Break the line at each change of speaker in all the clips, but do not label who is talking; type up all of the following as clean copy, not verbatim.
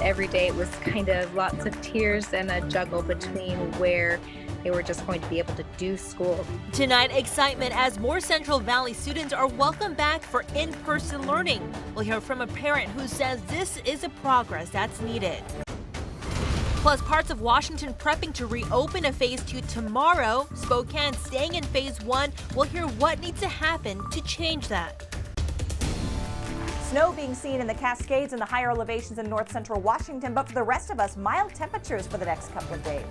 Every day it was kind of lots of tears and a juggle between where they were just going to be able to do school.
Tonight, excitement as more Central Valley students are welcomed back for in-person learning. We'll hear from a parent who says this is a progress that's needed. Plus, parts of Washington prepping to reopen a Phase 2 tomorrow. Spokane staying in Phase 1. We'll hear what needs to happen to change that.
Snow being seen in the Cascades and the higher elevations in north central Washington, but for the rest of us, mild temperatures for the next couple of days.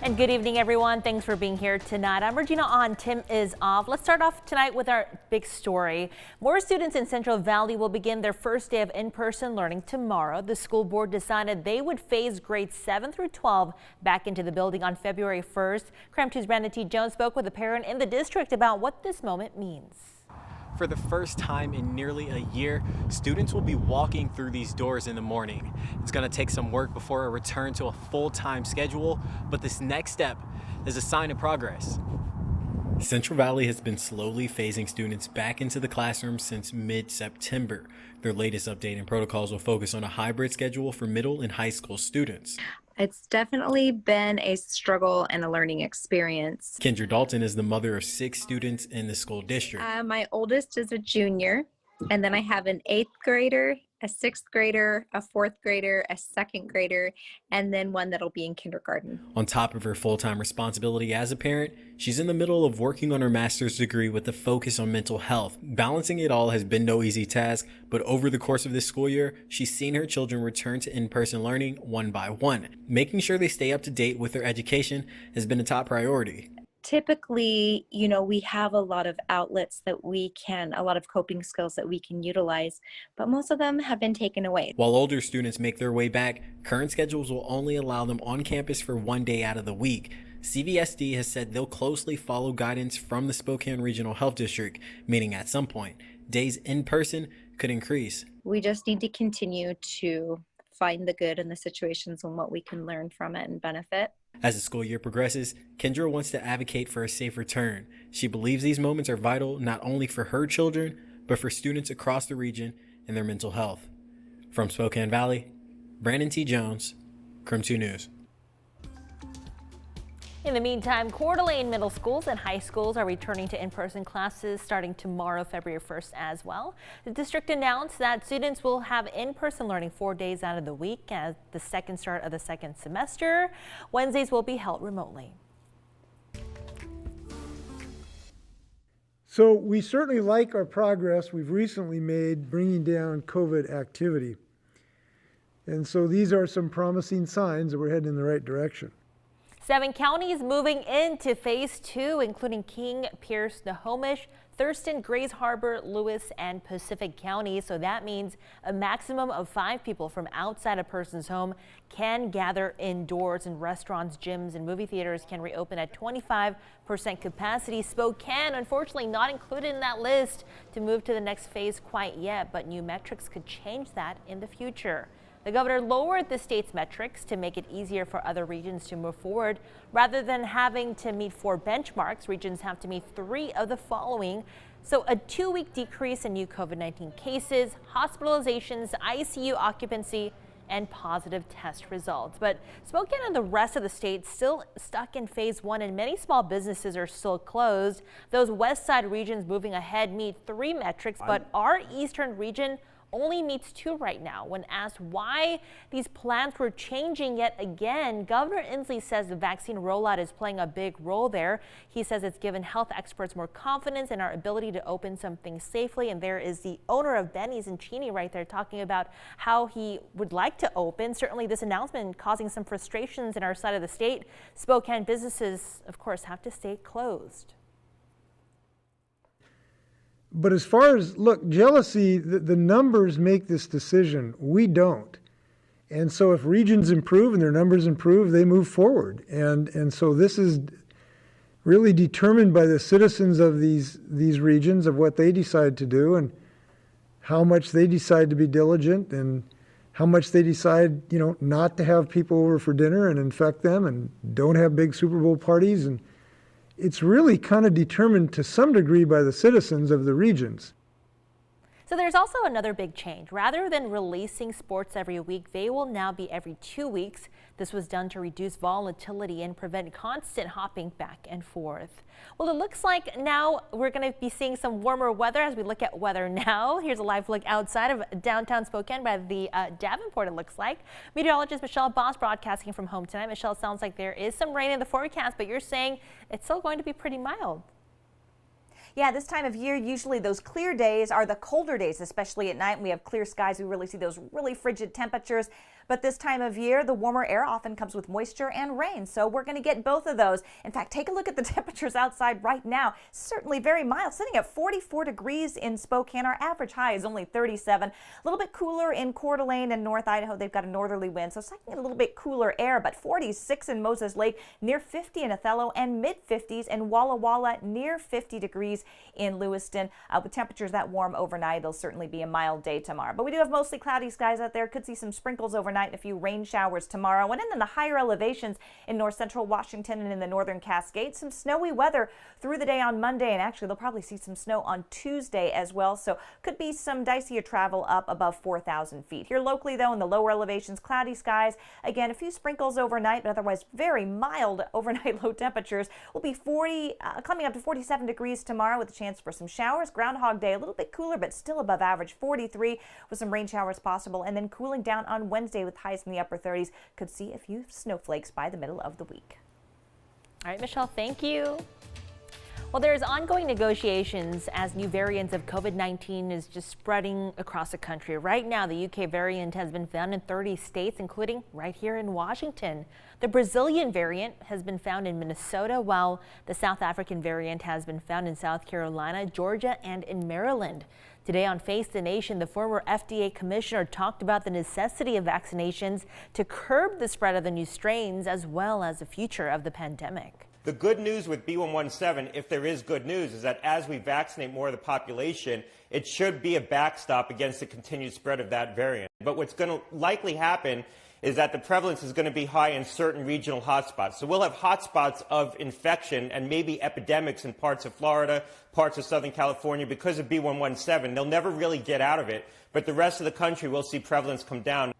And good evening, everyone. Thanks for being here tonight. I'm Regina On. Tim is off. Let's start off tonight with our big story. More students in Central Valley will begin their first day of in-person learning tomorrow. The school board decided they would phase grades 7 through 12 back into the building on February 1st. KREM 2's Brandon T. Jones spoke with a parent in the district about what this moment means.
For the first time in nearly a year, students will be walking through these doors in the morning. It's going to take some work before a return to a full-time schedule, but this next step is a sign of progress. Central Valley has been slowly phasing students back into the classroom since mid-September. Their latest update and protocols will focus on a hybrid schedule for middle and high school students.
It's definitely been a struggle and a learning experience.
Kendra Dalton is the mother of 6 students in the school district.
My oldest is a junior, and then I have an 8th grader, a 6th grader, a 4th grader, a 2nd grader, and then one that'll be in kindergarten.
On top of her full-time responsibility as a parent, she's in the middle of working on her master's degree with a focus on mental health. Balancing it all has been no easy task, but over the course of this school year, she's seen her children return to in-person learning one by one. Making sure they stay up to date with their education has been a top priority.
Typically, we have a lot of outlets that a lot of coping skills that we can utilize, but most of them have been taken away.
While older students make their way back, current schedules will only allow them on campus for one day out of the week. CVSD has said they'll closely follow guidance from the Spokane Regional Health District, meaning at some point, days in person could increase.
We just need to continue to find the good in the situations and what we can learn from it and benefit.
As the school year progresses, Kendra wants to advocate for a safe return. She believes these moments are vital not only for her children, but for students across the region and their mental health. From Spokane Valley, Brandon T. Jones, KREM 2 News.
In the meantime, Coeur d'Alene middle schools and high schools are returning to in-person classes starting tomorrow, February 1st as well. The district announced that students will have in-person learning 4 days out of the week as the second start of the second semester. Wednesdays will be held remotely.
So we certainly like our progress we've recently made bringing down COVID activity. And so these are some promising signs that we're heading in the right direction.
7 counties moving into Phase 2, including King, Pierce, Snohomish, Thurston, Grays Harbor, Lewis, and Pacific counties. So that means a maximum of 5 people from outside a person's home can gather indoors, and restaurants, gyms, and movie theaters can reopen at 25% capacity. Spokane, unfortunately, not included in that list to move to the next phase quite yet, but new metrics could change that in the future. The governor lowered the state's metrics to make it easier for other regions to move forward. Rather than having to meet 4 benchmarks, regions have to meet 3 of the following. So a 2-week decrease in new COVID-19 cases, hospitalizations, ICU occupancy, and positive test results. But Spokane and the rest of the state still stuck in Phase 1, and many small businesses are still closed. Those west side regions moving ahead meet 3 metrics, but our eastern region only meets 2 right now. When asked why these plans were changing yet again, Governor Inslee says the vaccine rollout is playing a big role there. He says it's given health experts more confidence in our ability to open some things safely. And there is the owner of Benny's in Cheney right there talking about how he would like to open. Certainly this announcement causing some frustrations in our side of the state. Spokane businesses, of course, have to stay closed.
But as far as, look, jealousy, the numbers make this decision. We don't. And so if regions improve and their numbers improve, they move forward. And so this is really determined by the citizens of these regions, of what they decide to do and how much they decide to be diligent and how much they decide, not to have people over for dinner and infect them and don't have big Super Bowl parties. And it's really kind of determined to some degree by the citizens of the regions.
So there's also another big change. Rather than releasing sports every week, they will now be every 2 weeks. This was done to reduce volatility and prevent constant hopping back and forth. Well, it looks like now we're going to be seeing some warmer weather as we look at weather now. Here's a live look outside of downtown Spokane by the Davenport, it looks like. Meteorologist Michelle Boss broadcasting from home tonight. Michelle, it sounds like there is some rain in the forecast, but you're saying it's still going to be pretty mild.
Yeah, this time of year, usually those clear days are the colder days, especially at night. When we have clear skies, we really see those really frigid temperatures. But this time of year, the warmer air often comes with moisture and rain, so we're going to get both of those. In fact, take a look at the temperatures outside right now. Certainly very mild, sitting at 44 degrees in Spokane. Our average high is only 37. A little bit cooler in Coeur d'Alene and North Idaho. They've got a northerly wind, so sucking in a little bit cooler air, but 46 in Moses Lake, near 50 in Othello, and mid-50s in Walla Walla, near 50 degrees in Lewiston. With temperatures that warm overnight, it'll certainly be a mild day tomorrow. But we do have mostly cloudy skies out there. Could see some sprinkles overnight and a few rain showers tomorrow. And in the higher elevations in north central Washington and in the northern Cascades, some snowy weather through the day on Monday. And actually, they'll probably see some snow on Tuesday as well. So could be some dicier travel up above 4,000 feet. Here locally, though, in the lower elevations, cloudy skies. Again, a few sprinkles overnight, but otherwise very mild overnight low temperatures. Will be coming up to 47 degrees tomorrow with a chance for some showers. Groundhog Day, a little bit cooler, but still above average, 43 with some rain showers possible. And then cooling down on Wednesday with highs in the upper 30s. Could see a few snowflakes by the middle of the week.
All right, Michelle, thank you. Well, there's ongoing negotiations as new variants of COVID-19 is just spreading across the country. Right now, the UK variant has been found in 30 states, including right here in Washington. The Brazilian variant has been found in Minnesota, while the South African variant has been found in South Carolina, Georgia, and in Maryland. Today on Face the Nation, the former FDA commissioner talked about the necessity of vaccinations to curb the spread of the new strains, as well as the future of the pandemic.
The good news with B117, if there is good news, is that as we vaccinate more of the population, it should be a backstop against the continued spread of that variant. But what's going to likely happen is that the prevalence is going to be high in certain regional hotspots. So we'll have hotspots of infection and maybe epidemics in parts of Florida, parts of Southern California because of B117. They'll never really get out of it, but the rest of the country will see prevalence come down.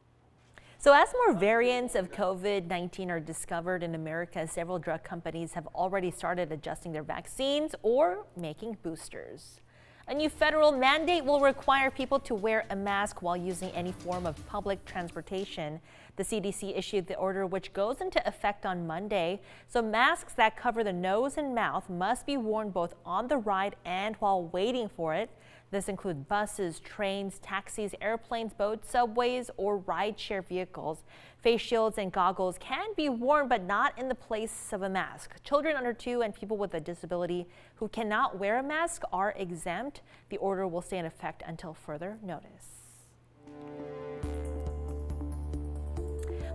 So as more variants of COVID-19 are discovered in America, several drug companies have already started adjusting their vaccines or making boosters. A new federal mandate will require people to wear a mask while using any form of public transportation. The CDC issued the order, which goes into effect on Monday. So masks that cover the nose and mouth must be worn both on the ride and while waiting for it. This includes buses, trains, taxis, airplanes, boats, subways, or rideshare vehicles. Face shields and goggles can be worn, but not in the place of a mask. Children under 2 and people with a disability who cannot wear a mask are exempt. The order will stay in effect until further notice.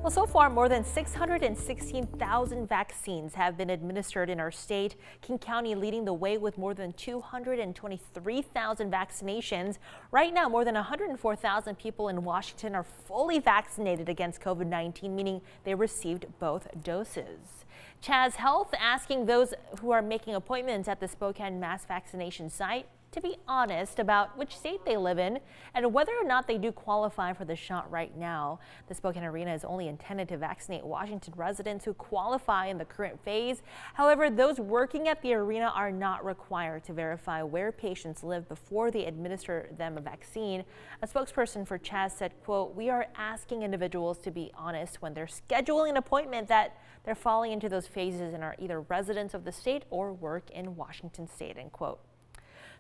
Well, so far, more than 616,000 vaccines have been administered in our state. King County leading the way with more than 223,000 vaccinations. Right now, more than 104,000 people in Washington are fully vaccinated against COVID-19, meaning they received both doses. Chaz Health asking those who are making appointments at the Spokane mass vaccination site to be honest about which state they live in and whether or not they do qualify for the shot right now. The Spokane Arena is only intended to vaccinate Washington residents who qualify in the current phase. However, those working at the arena are not required to verify where patients live before they administer them a vaccine. A spokesperson for Chaz said, quote, "We are asking individuals to be honest when they're scheduling an appointment that they're falling into those phases and are either residents of the state or work in Washington state," end quote.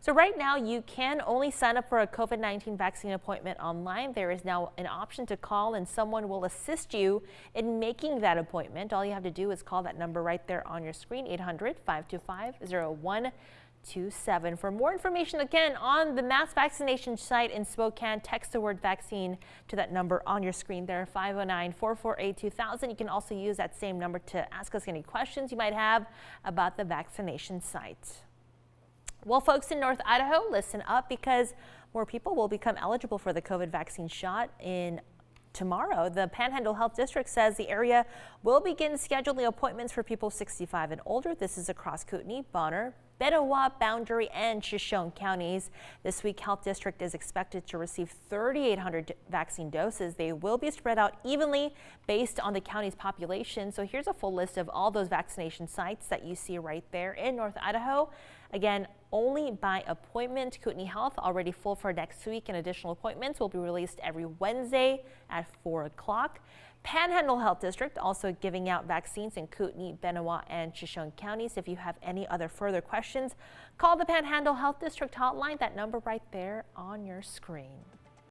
So right now, you can only sign up for a COVID-19 vaccine appointment online. There is now an option to call and someone will assist you in making that appointment. All you have to do is call that number right there on your screen, 800-525-0127. For more information, again, on the mass vaccination site in Spokane, text the word vaccine to that number on your screen there, 509-448-2000. You can also use that same number to ask us any questions you might have about the vaccination site. Well, folks in North Idaho, listen up because more people will become eligible for the COVID vaccine shot in tomorrow. The Panhandle Health District says the area will begin scheduling appointments for people 65 and older. This is across Kootenai, Bonner, Benoit, Boundary, and Shoshone counties. This week, Health District is expected to receive 3,800 vaccine doses. They will be spread out evenly based on the county's population. So here's a full list of all those vaccination sites that you see right there in North Idaho. Again, only by appointment. Kootenai Health already full for next week, and additional appointments will be released every Wednesday at 4 o'clock. Panhandle Health District also giving out vaccines in Kootenai, Benoit, and Shoshone counties. If you have any other further questions, call the Panhandle Health District hotline, that number right there on your screen.